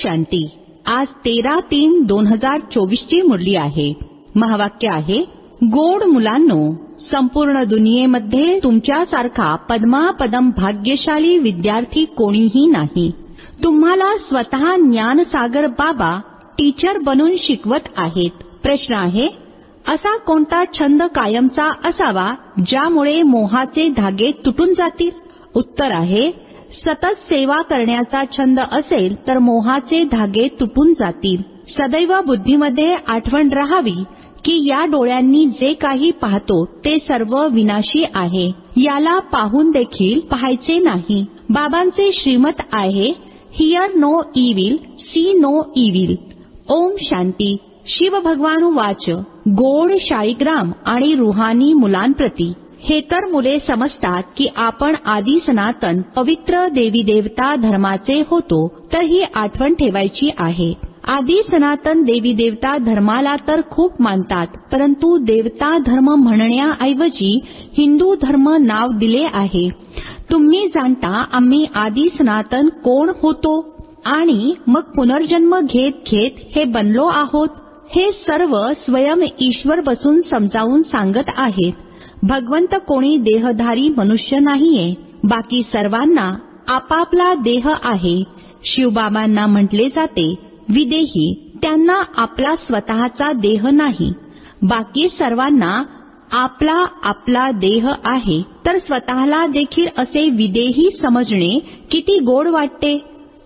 शांती. आज 13/3/2024 ची मुरली आहे. महावाक्य आहे, गोड मुलांनो, संपूर्ण दुनियेमध्ये तुमच्यासारखा पद्मापदम भाग्यशाली विद्यार्थी कोणीही नाही. तुम्हाला स्वतः ज्ञानसागर बाबा टीचर बनून शिकवत आहेत. प्रश्न आहे, असा कोणता छंद कायमचा असावा ज्यामुळे मोहाचे धागे तुटून जातील? उत्तर आहे, सतत सेवा करण्याचा छंद असेल तर मोहाचे धागे तुटून जातील. सदैव बुद्धीमध्ये आठवण राहावी की या डोळ्यांनी जे काही पाहतो ते सर्व विनाशी आहे. याला पाहून देखील पाहायचे नाही. बाबांचे श्रीमत आहे, hear no evil, see no evil. Om Shanti. Shiv भगवान वाच. गोड शाळीग्राम आणि रुहानी मुलांप्रती. हे तर मुले समजतात की आपण आदी सनातन पवित्र देवी देवता धर्माचे होतो, तर ही आठवण ठेवायची आहे. आदी सनातन देवी देवता धर्माला तर खूप मानतात, परंतु देवता धर्म म्हणण्याऐवजी हिंदू धर्म नाव दिले आहे. तुम्ही जाणता आम्ही आदी सनातन कोण होतो आणि मग पुनर्जन्म घेत घेत हे बनलो आहोत. हे सर्व स्वयं ईश्वर बसून समजावून सांगत आहेत. भगवंत कोणी देहधारी मनुष्य नाहीये. बाकी सर्वांना आपापला देह आहे. शिवबाबांना म्हटले जाते विदेही. त्यांना आपला स्वतःचा देह नाही. बाकी सर्वांना आपला आपला देह आहे. तर स्वतःला देखील असे विदेही समजणे किती गोड वाटते.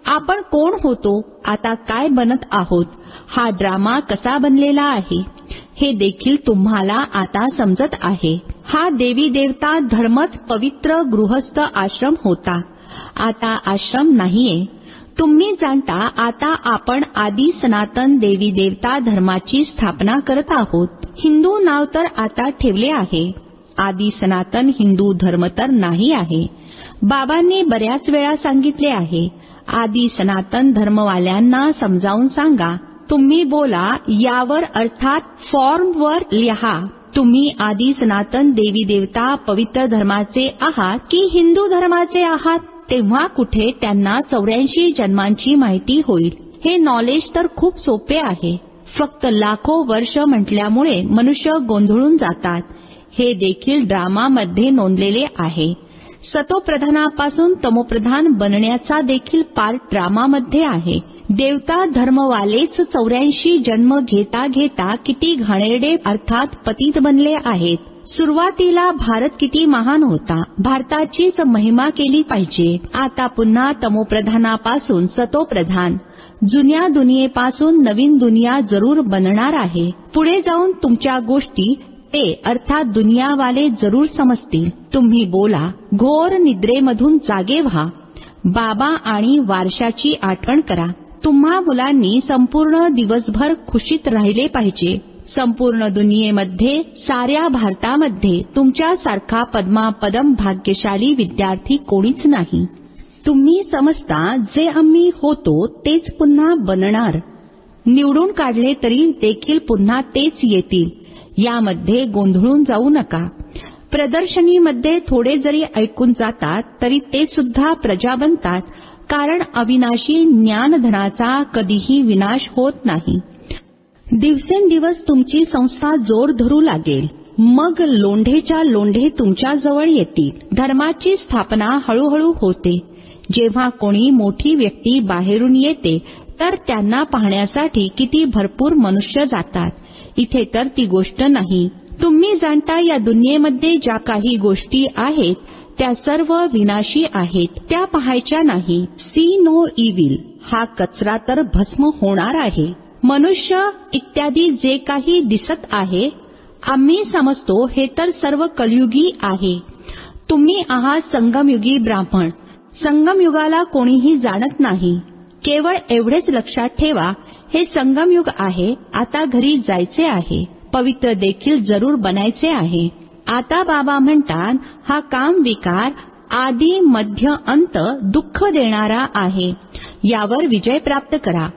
आपण कोण होतो, आता काय बनत आहोत, हा ड्रामा कसा बनलेला आहे हे देखील तुम्हाला आता समजत आहे. हा देवी देवता धर्मच पवित्र गृहस्थ आश्रम होता. आता आश्रम नाहीये. तुम्ही जाणता आता आपण आदी सनातन देवी देवता धर्माची स्थापना करत आहोत. हिंदू नाव तर आता ठेवले आहे. आदी सनातन हिंदू धर्म तर नाही आहे. बाबांनी बऱ्याच वेळा सांगितले आहे, आदी सनातन धर्मवाल्यांना समजावून सांगा. तुम्ही बोला यावर अर्थात फॉर्मवर लिहा. तुम्ही आदी सनातन देवी देवता पवित्र धर्माचे आहात की हिंदू धर्माचे आहात. तेव्हा कुठे त्यांना 84 जन्मांची माहिती होईल. हे नॉलेज तर खूप सोपे आहे. फक्त लाखो वर्ष म्हटल्यामुळे मनुष्य गोंधळून जातात. हे देखील ड्रामामध्ये नोंदलेले आहे. सतोप्रधानापासून तमोप्रधान बनण्याचा देखील पार्ट ड्रामामध्ये आहे. देवता धर्मवालेच 84 जन्म घेता घेता किती घाणेरडे अर्थात पतित बनले आहेत. सुरुवातीला भारत किती महान होता. भारताचीच महिमा केली पाहिजे. आता पुन्हा तमोप्रधानापासून सतोप्रधान. जुन्या दुनियेपासून नवीन दुनिया जरूर बनणार आहे. पुढे जाऊन तुमच्या गोष्टी ते अर्थात दुनियावाले जरूर समजतील. तुम्ही बोला, घोर निद्रेमधून जागे व्हा. बाबा आणि वारशाची आठवण करा. तुम्हा मुलांनी संपूर्ण दिवसभर खुशीत राहिले पाहिजे. संपूर्ण दुनियेमध्ये साऱ्या भारतामध्ये तुमच्यासारखा पद्मापदम भाग्यशाली विद्यार्थी कोणीच नाही. तुम्ही समजता जे आम्ही होतो तेच पुन्हा बनणार. निवडून काढले तरी देखील पुन्हा तेच येतील. यामध्ये गोंधळून जाऊ नका. प्रदर्शनीमध्ये थोडे जरी ऐकून जातात तरी ते सुद्धा प्रजा बनतात. कारण अविनाशी ज्ञानधनाचा कधीही विनाश होत नाही. दिवसेंदिवस तुमची संस्था जोर धरू लागेल. मग लोंढेच्या लोंढे तुमच्या जवळ येतील. धर्माची स्थापना हळूहळू होते. जेव्हा कोणी मोठी व्यक्ती बाहेरून येते तर त्यांना पाहण्यासाठी किती भरपूर मनुष्य जातात. इथे तर ती गोष्ट नाही. तुम्ही जाणता या दुनियेमध्ये ज्या काही गोष्टी आहेत त्या सर्व विनाशी आहेत. त्या पाहायच्या नाही. See no evil. हा कचरा तर भस्म होणार आहे. मनुष्य इत्यादी जे काही दिसत आहे आम्ही समजतो हे तर सर्व कलियुगी आहे. तुम्ही आहात संगमयुगी ब्राह्मण. संगमयुगाला कोणीही जाणत नाही. केवळ एवढेच लक्षात ठेवा, हे संगमयुग आहे. आता घरी जायचे आहे. पवित्र देखील जरूर बनायचे आहे. आता बाबा म्हणतात हा काम विकार आदी मध्य अंत दुःख देणारा आहे. यावर विजय प्राप्त करा.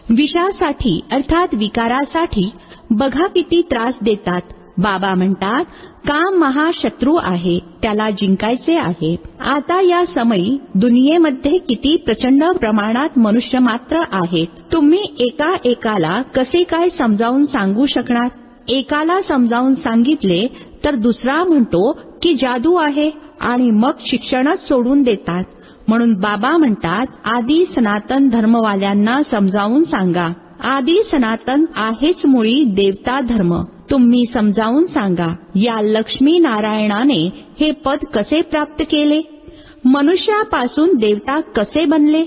विषासाठी अर्थात विकारासाठी बघा किती त्रास देतात. बाबा म्हणतात, काम महाशत्रू आहे, त्याला जिंकायचे आहे. आता या समयी दुनियेमध्ये किती प्रचंड प्रमाणात मनुष्य मात्र आहेत. तुम्ही एका एकाला कसे काय समजावून सांगू शकणार? एकाला समजावून सांगितले तर दुसरा म्हणतो की जादू आहे आणि मग शिक्षणच सोडून देतात. म्हणून बाबा म्हणतात, आदी सनातन धर्मवाल्यांना समजावून सांगा. आदी सनातन आहेच मुळी देवता धर्म. तुम्ही समजावून सांगा, या लक्ष्मी नारायणाने हे पद कसे प्राप्त केले? मनुष्यापासून देवता कसे बनले?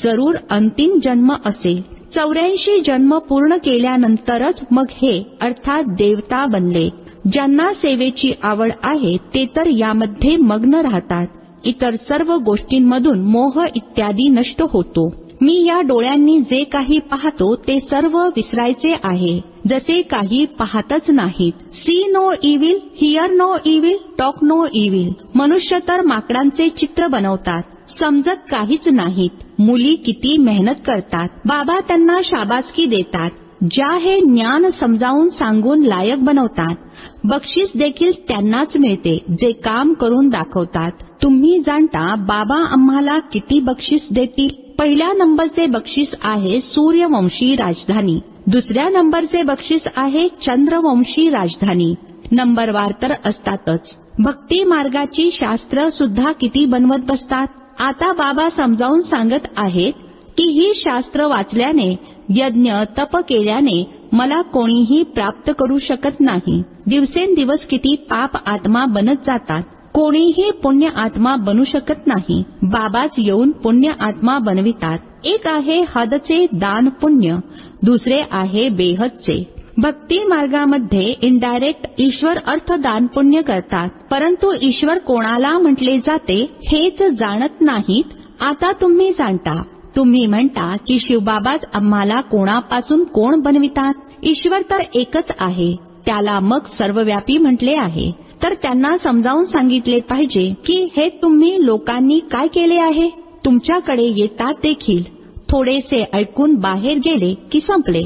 जरूर अंतिम जन्म असेल. 84 जन्म पूर्ण केल्यानंतरच मग हे अर्थात देवता बनले. ज्यांना सेवेची आवड आहे ते तर यामध्ये मग्न राहतात. इतर सर्व गोष्टींमधून मोह इत्यादी नष्ट होतो. मी या डोळ्यांनी जे काही पाहतो ते सर्व विसरायचे आहे. जसे काही पाहतच नाहीत. See no evil, hear no evil, talk no evil. मनुष्य तर माकडांचे चित्र बनवतात, समजत काहीच नाहीत. मुली किती मेहनत करतात. बाबा त्यांना शाबासकी देतात. ज्या हे ज्ञान समजावून सांगून लायक बनवतात. बक्षीस देखील त्यांनाच मिळते जे काम करून दाखवतात. तुम्ही जाणता बाबा आम्हाला किती बक्षीस देतील? पहिल्या नंबरचे बक्षीस आहे सूर्यवंशी राजधानी. दुसऱ्या नंबरचे बक्षीस आहे चंद्रवंशी राजधानी. नंबरवार तर असतातच. भक्ती मार्गाची शास्त्र सुद्धा किती बनवत बसतात. आता बाबा समजावून सांगत आहेत की ही शास्त्र वाचल्याने, यज्ञ तप केल्याने मला कोणीही प्राप्त करू शकत नाही. दिवसेंदिवस किती पाप आत्मा बनत जातात. कोणीही पुण्य आत्मा बनू शकत नाही. बाबाच येऊन पुण्य आत्मा बनवितात. एक आहे हदचे दान पुण्य, दुसरे आहे बेहदचे. भक्ती मार्गामध्ये इनडायरेक्ट ईश्वर अर्थ दान पुण्य करतात. परंतु ईश्वर कोणाला म्हटले जाते हेच जाणत नाहीत. आता तुम्ही जाणता. तुम्ही म्हणता की शिवबाबाच आम्हाला कोणापासून कोण बनवितात. ईश्वर तर एकच आहे, त्याला मग सर्वव्यापी म्हटले आहे. तर त्यांना समजावून सांगितले पाहिजे की हे तुम्ही लोकांनी काय केले आहे. तुमच्याकडे येतात देखील, थोडेसे ऐकून बाहेर गेले की संपले.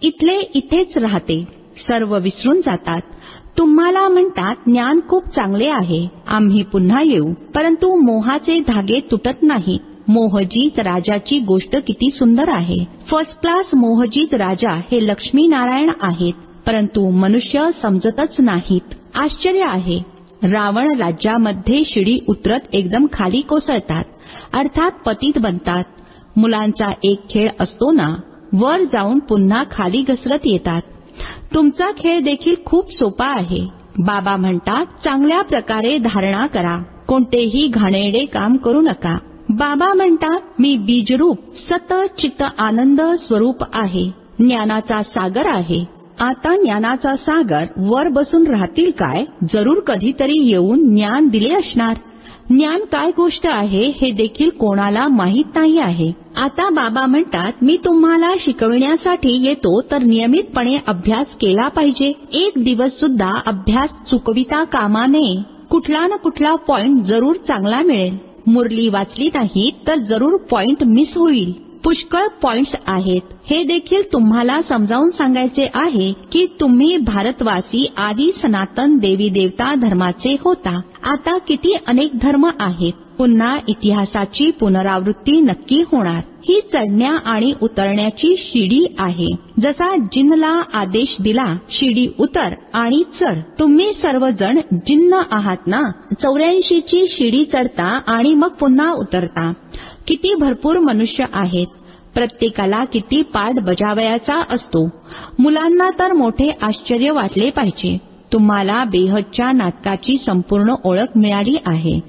इथले इथेच राहते, सर्व विसरून जातात. तुम्हाला म्हणतात ज्ञान खूप चांगले आहे, आम्ही पुन्हा येऊ. परंतु मोहाचे धागे तुटत नाहीत. मोहजीत राजाची गोष्ट किती सुंदर आहे. फर्स्ट क्लास मोहजीत राजा हे लक्ष्मी नारायण आहेत. परंतु मनुष्य समजतच नाहीत. आश्चर्य आहे. रावण राज्यामध्ये शिडी उतरत एकदम खाली कोसळतात, अर्थात पतित बनतात. मुलांचा एक खेळ असतो ना, वर जाऊन पुन्हा खाली घसरत येतात. तुमचा खेळ देखील खूप सोपा आहे. बाबा म्हणतात, चांगल्या प्रकारे धारणा करा, कोणतेही घाणेरडे काम करू नका. बाबा म्हणतात, मी बीजरूप सत चित्त आनंद स्वरूप आहे, ज्ञानाचा सागर आहे. आता ज्ञानाचा सागर वर बसून राहतील काय? जरूर कधीतरी येऊन ज्ञान दिले असणार. ज्ञान काय गोष्ट आहे हे देखील कोणाला माहीत नाही आहे. आता बाबा म्हणतात, मी तुम्हाला शिकविण्यासाठी येतो तर नियमितपणे अभ्यास केला पाहिजे. एक दिवस सुद्धा अभ्यास चुकविता कामा नये. कुठला न कुठला पॉइंट जरूर चांगला मिळेल. मुरली वाचली नाही तर जरूर पॉइंट मिस होईल. पुष्कळ पॉइंट्स आहेत. हे देखील तुम्हाला समजावून सांगायचे आहे की तुम्ही भारतवासी आदी सनातन देवी देवता धर्माचे होता. आता किती अनेक धर्म आहेत. पुन्हा इतिहासाची पुनरावृत्ती नक्की होणार. ही चढण्या आणि उतरण्याची शिडी आहे. जसा जिनला आदेश दिला, शिडी उतर आणि चढ. तुम्ही सर्वजण जिन्न आहात ना. 84 ची शिडी चढता आणि मग पुन्हा उतरता. किती भरपूर मनुष्य आहेत. प्रत्येकाला किती पाठ बजावयाचा असतो. मुलांना तर मोठे आश्चर्य वाटले पाहिजे. तुम्हाला बेहदच्या नाटकाची संपूर्ण ओळख मिळाली आहे.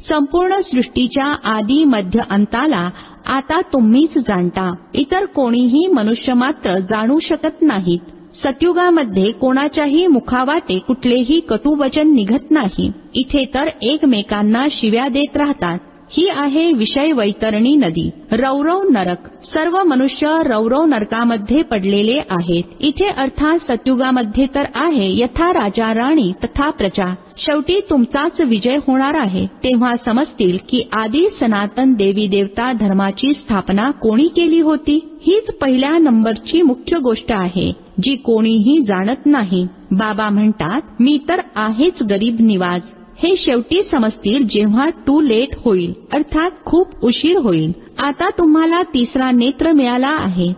संपूर्ण सृष्टीच्या आदी मध्य अंताला आता तुम्हीच जाणता. इतर कोणीही मनुष्य मात्र जाणू शकत नाहीत. सतयुगामध्ये कोणाच्याही मुखावाटे कुठलेही कटुवचन निघत नाही. इथे तर एकमेकांना शिव्या देत राहतात. ही आहे विषय वैतरणी नदी. रौरव नरक. सर्व मनुष्य रौरव नरकामध्ये पडलेले आहेत. इथे अर्थात सतयुगामध्ये तर आहे यथा राजा राणी तथा प्रजा. शेवटी तुमचाच विजय होणार आहे. तेव्हा समजतील की आधी सनातन देवी देवता धर्माची स्थापना कोणी केली होती. हीच पहिल्या नंबरची मुख्य गोष्ट आहे जी कोणीही जाणत नाही. बाबा म्हणतात मी तर आहेच गरीब निवाज. हे शेवटी समजतील जेव्हा टू लेट होईल, अर्थात खूप उशीर होईल. आता तुम्हाला तिसरा नेत्र मिळाला आहे.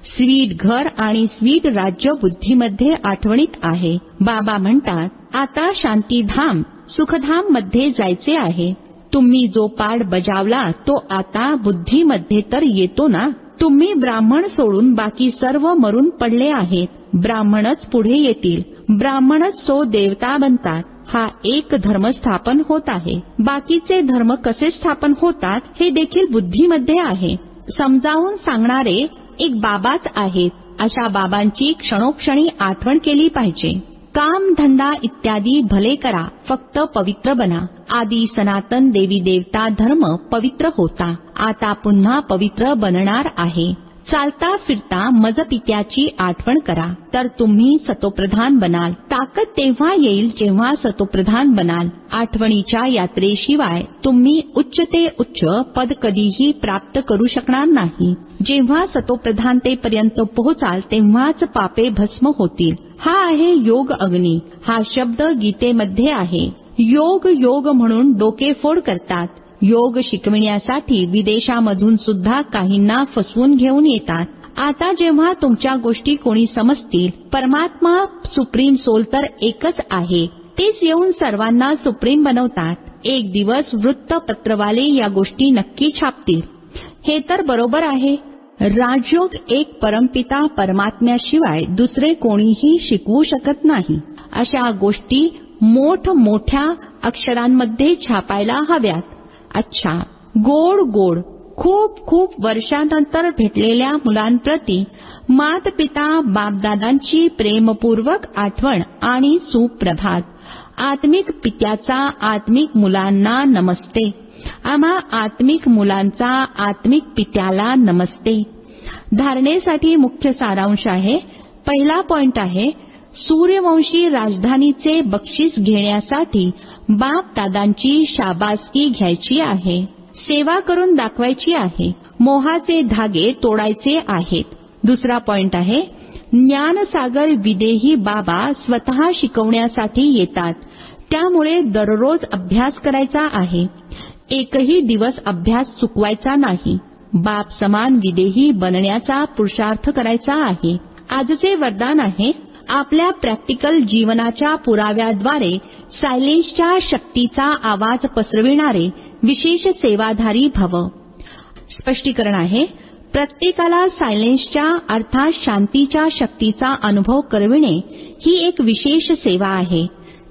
स्वीट घर आणि स्वीट राज्य बुद्धीमध्ये आठवणीत आहे. बाबा म्हणतात आता शांतीधाम सुखधाम मध्ये जायचे आहे. तुम्ही जो पाठ बजावला तो आता बुद्धीमध्ये तर येतो ना. तुम्ही ब्राह्मण सोडून बाकी सर्व मरून पडले आहेत. ब्राह्मणच पुढे येतील. ब्राह्मणच सो देवता बनतात. हा एक धर्म स्थापन होत आहे. बाकीचे धर्म कसे स्थापन होतात हे देखील बुद्धीमध्ये आहे. समजावून सांगणारे एक बाबाच आहेत. अशा बाबांची क्षणोक्षणी आठवण केली पाहिजे. काम धंदा इत्यादी भले करा, फक्त पवित्र बना. आधी सनातन देवी देवता धर्म पवित्र होता, आता पुन्हा पवित्र बनणार आहे. चालता फिरता मजपित्याची आठवण करा तर तुम्ही सतोप्रधान बनाल. ताकद तेव्हा येईल जेव्हा सतोप्रधान बनाल. आठवणीच्या यात्रेशिवाय तुम्ही उच्च ते उच्च पद कधीही प्राप्त करू शकणार नाही. जेव्हा सतोप्रधानतेपर्यंत पोहोचाल तेव्हाच पापे भस्म होतील. हा आहे योग अग्नी. हा शब्द गीतेमध्ये आहे. योग योग म्हणून डोकेफोड करतात. योग शिकविण्यासाठी विदेशामधून सुद्धा काहींना फसवून घेऊन येतात. आता जेव्हा तुमच्या गोष्टी कोणी समजतील, परमात्मा सुप्रीम सोल तर एकच आहे, तेच येऊन सर्वांना सुप्रीम बनवतात. एक दिवस वृत्तपत्रवाले या गोष्टी नक्की छापतील. हे तर बरोबर आहे. राजयोग एक परमपिता परमात्म्याशिवाय दुसरे कोणीही शिकवू शकत नाही. अशा गोष्टी मोठमोठ्या अक्षरांमध्ये छापायला हव्यात. अच्छा, गोड गोड खूप खूप वर्षानंतर भेटलेल्या मुलांप्रती मातपिता बापदादांची प्रेमपूर्वक आठवण आणि सुप्रभात. आत्मिक पित्याचा आत्मिक मुलांना नमस्ते. आम्हा आत्मिक मुलांचा आत्मिक पित्याला नमस्ते. धारणेसाठी मुख्य सारांश आहे. पहिला पॉइंट आहे सूर्यवंशी राजधानीचे बक्षीस घेण्यासाठी बाप दादांची शाबासकी घ्यायची आहे. सेवा करून दाखवायची आहे. मोहाचे धागे तोडायचे आहेत. दुसरा पॉइंट आहे ज्ञानसागर विदेही बाबा स्वतः शिकवण्यासाठी येतात. त्यामुळे दररोज अभ्यास करायचा आहे. एकही दिवस अभ्यास चुकवायचा नाही. बाप समान विदेही बनण्याचा पुरुषार्थ करायचा आहे. आजचे वरदान आहे आपल्या प्रॅक्टिकल जीवनाच्या पुराव्याद्वारे सायलेन्सच्या शक्तीचा आवाज पसरविणारे विशेष सेवाधारी भव. स्पष्टीकरण आहे प्रत्येकाला सायलेन्सच्या अर्थात शांतीच्या शक्तीचा अनुभव करविणे ही एक विशेष सेवा आहे.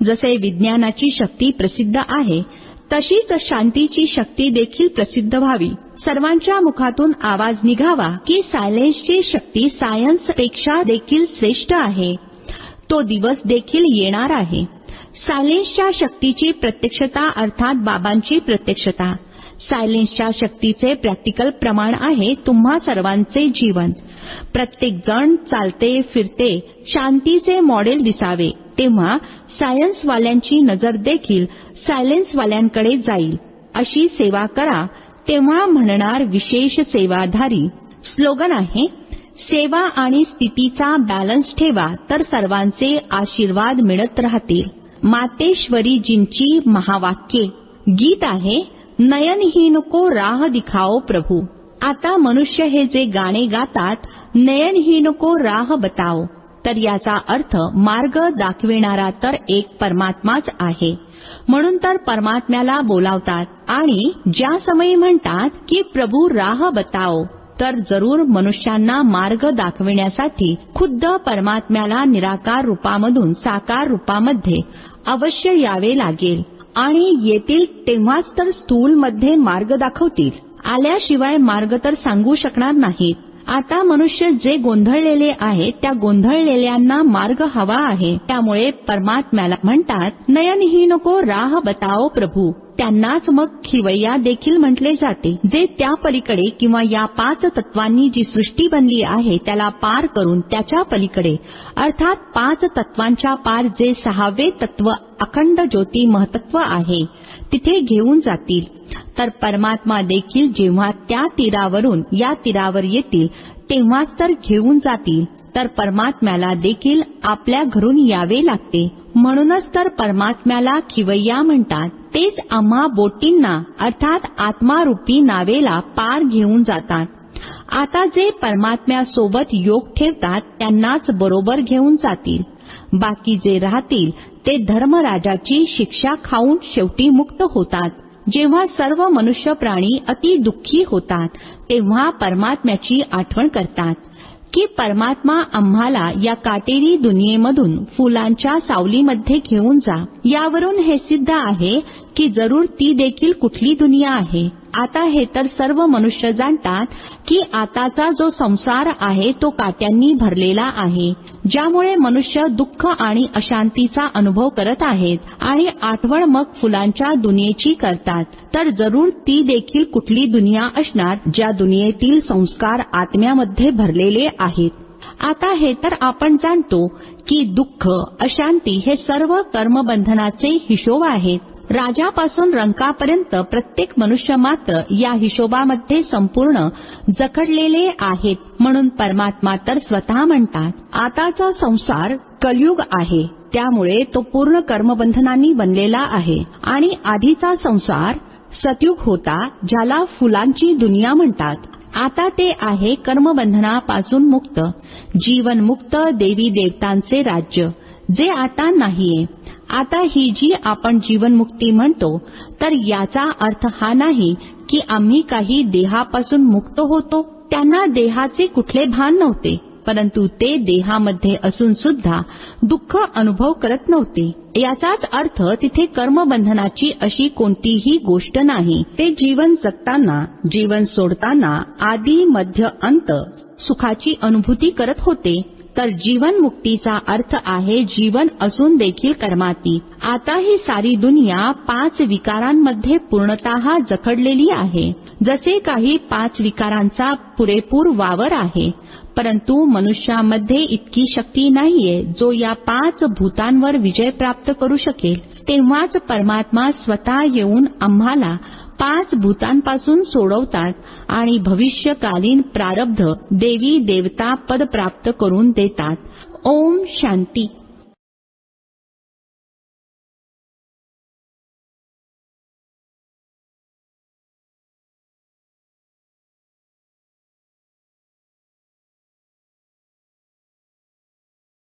जसे विज्ञानाची शक्ती प्रसिद्ध आहे तशीच शांतीची शक्ती देखील प्रसिद्ध व्हावी. सर्वांच्या मुखातून आवाज निघावा की सायलेन्सची शक्ती सायन्स पेक्षा देखील श्रेष्ठ आहे. तो दिवस देखील येणार आहे. सायलेन्सच्या शक्तीची प्रत्यक्षता अर्थात बाबांची प्रत्यक्षता. सायलेन्सच्या शक्तीचे प्रॅक्टिकल प्रमाण आहे तुम्हा सर्वांचे जीवन. प्रत्येक जण चालते फिरते शांतीचे मॉडेल दिसावे. तेव्हा सायन्सवाल्यांची नजर देखील सायलेन्सवाल्यांकडे जाईल. अशी सेवा करा तेव्हा म्हणणार विशेष सेवाधारी. स्लोगन आहे सेवा आणि स्थितीचा बॅलन्स ठेवा तर सर्वांचे आशीर्वाद मिळत राहतील. मातेश्वरीजींची महावाक्ये. गीत आहे नयनहीन को राह दिखाओ प्रभू. आता मनुष्य हे जे गाणे गातात नयनहीन को राह बताओ, तर याचा अर्थ मार्ग दाखविणारा तर एक परमात्माच आहे. म्हणून तर परमात्म्याला बोलावतात आणि ज्या समयी म्हणतात की प्रभू राह बताओ, तर जरूर मनुष्यांना मार्ग दाखविण्यासाठी खुद्द परमात्म्याला निराकार रूपामधून साकार रूपामध्ये अवश्य यावे लागेल. आणि येतील तेव्हाच तर स्थूल मध्ये मार्ग दाखवतील. आल्याशिवाय मार्ग तर सांगू शकणार नाहीत. आता मनुष्य जे गोंधळलेले आहे त्या गोंधळलेल्यांना मार्ग हवा आहे. त्यामुळे परमात्म्याला म्हणतात, नयनही नको राह बताओ प्रभू. त्यांनाच मग खिवय्या देखील म्हटले जाते, जे त्या पलीकडे किंवा या 5 तत्वांनी जी सृष्टी बनली आहे त्याला पार करून त्याच्या पलीकडे, अर्थात 5 तत्वांच्या पार जे 6वे तत्व अखंड ज्योती महतत्व आहे तिथे घेऊन जातील. तर परमात्मा देखील जेव्हा त्या तीरावरून या तीरावर येतील तेव्हाच तर घेऊन जातील. तर परमात्म्याला देखील आपल्या घरून यावे लागते. म्हणूनच तर परमात्म्याला खिवय्या म्हणतात. तेच आम्हा बोटींना अर्थात आत्मारूपी नावेला पार घेऊन जातात. आता जे परमात्म्यासोबत योग ठेवतात त्यांनाच बरोबर घेऊन जातील. बाकी जे राहतील ते धर्मराजाची शिक्षा खाऊन शेवटी मुक्त होतात. जेव्हा सर्व मनुष्य प्राणी अति दुःखी होतात तेव्हा परमात्म्याची आठवण करतात की परमात्मा आम्हाला या काटेरी दुनियेमधून फुलांच्या सावलीमध्ये घेऊन जा. यावरून हे सिद्ध आहे की जरूर ती देखील कुठली दुनिया आहे. आता हे तर सर्व मनुष्य जाणतात की आताचा जो संसार आहे तो काट्यांनी भरलेला आहे, ज्यामुळे मनुष्य दुःख आणि अशांतीचा अनुभव करत आहेत आणि आठवण मग फुलांच्या दुनियेची करतात. तर जरूर ती देखील कुठली दुनिया असणार ज्या दुनियेतील संस्कार आत्म्यामध्ये भरलेले आहेत. आता हे तर आपण जाणतो की दुःख अशांती हे सर्व कर्मबंधनाचे हिशोब आहेत. राजापासून रंकापर्यंत प्रत्येक मनुष्य मात्र या हिशोबामध्ये संपूर्ण जखडलेले आहेत. म्हणून परमात्मा तर स्वतः म्हणतात, आताचा संसार कलयुग आहे, त्यामुळे तो पूर्ण कर्मबंधनांनी बनलेला आहे. आणि आधीचा संसार सतयुग होता, ज्याला फुलांची दुनिया म्हणतात. आता ते आहे कर्मबंधनापासून मुक्त, जीवनमुक्त देवी देवतांचे राज्य, जे आता नाहीये. आता ही जी आपण जीवनमुक्ती म्हणतो तर याचा अर्थ हा नाही की आम्ही काही देहापासून मुक्त होतो. त्यांना देहाचे कुठले भान नव्हते, परंतु ते देहामध्ये असून सुद्धा दुःख अनुभव करत नव्हते. याचाच अर्थ तिथे कर्मबंधनाची अशी कोणतीही गोष्ट नाही. ते जीवन जगताना, जीवन सोडताना आदी मध्य अंत सुखाची अनुभूती करत होते. तर जीवन मुक्तीचा अर्थ आहे जीवन असून देखील कर्माती. आता ही सारी दुनिया 5 विकारांमध्ये पूर्णतः जखडलेली आहे. जसे काही 5 विकारांचा पुरेपूर वावर आहे, परंतु मनुष्यामध्ये इतकी शक्ती नाहीये जो या 5 भूतांवर विजय प्राप्त करू शकेल. तेव्हाच परमात्मा स्वतः येऊन आम्हाला 5 भूतांपासून सोडवतात आणि भविष्यकालीन प्रारब्ध देवी देवता पद प्राप्त करून देतात. ओम शांती.